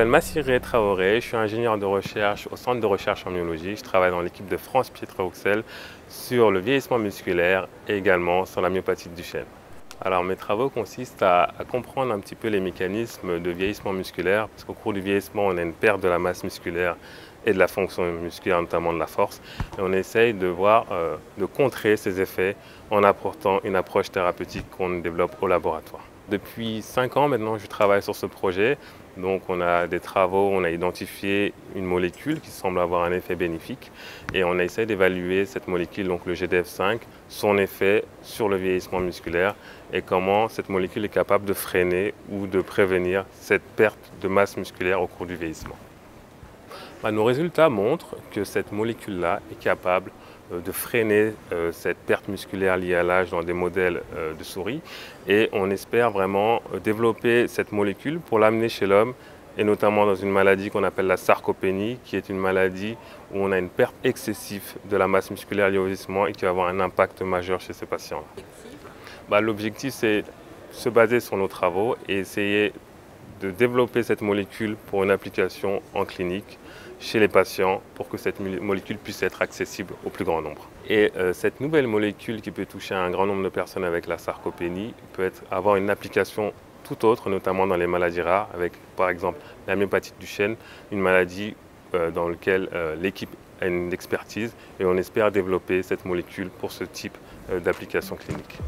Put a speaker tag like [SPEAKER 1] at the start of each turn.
[SPEAKER 1] m'appelle Massiré Traoré, je suis ingénieur de recherche au centre de recherche en myologie. Je travaille dans l'équipe de France Pietre-Rouxel sur le vieillissement musculaire et également sur la myopathie de Duchenne. Alors mes travaux consistent à comprendre un petit peu les mécanismes de vieillissement musculaire, parce qu'au cours du vieillissement, on a une perte de la masse musculaire et de la fonction musculaire, notamment de la force. Et on essaye de de contrer ces effets en apportant une approche thérapeutique qu'on développe au laboratoire. Depuis 5 ans maintenant, je travaille sur ce projet. Donc on a des travaux, on a identifié une molécule qui semble avoir un effet bénéfique et on a essayé d'évaluer cette molécule, donc le GDF5, son effet sur le vieillissement musculaire et comment cette molécule est capable de freiner ou de prévenir cette perte de masse musculaire au cours du vieillissement. Nos résultats montrent que cette molécule-là est capable de freiner cette perte musculaire liée à l'âge dans des modèles de souris et on espère vraiment développer cette molécule pour l'amener chez l'homme et notamment dans une maladie qu'on appelle la sarcopénie qui est une maladie où on a une perte excessive de la masse musculaire liée au vieillissement et qui va avoir un impact majeur chez ces patients-là. L'objectif c'est se baser sur nos travaux et essayer de développer cette molécule pour une application en clinique chez les patients pour que cette molécule puisse être accessible au plus grand nombre. Et cette nouvelle molécule qui peut toucher un grand nombre de personnes avec la sarcopénie peut avoir une application tout autre, notamment dans les maladies rares, avec par exemple la myopathie de Duchenne, une maladie dans laquelle l'équipe a une expertise et on espère développer cette molécule pour ce type d'application clinique.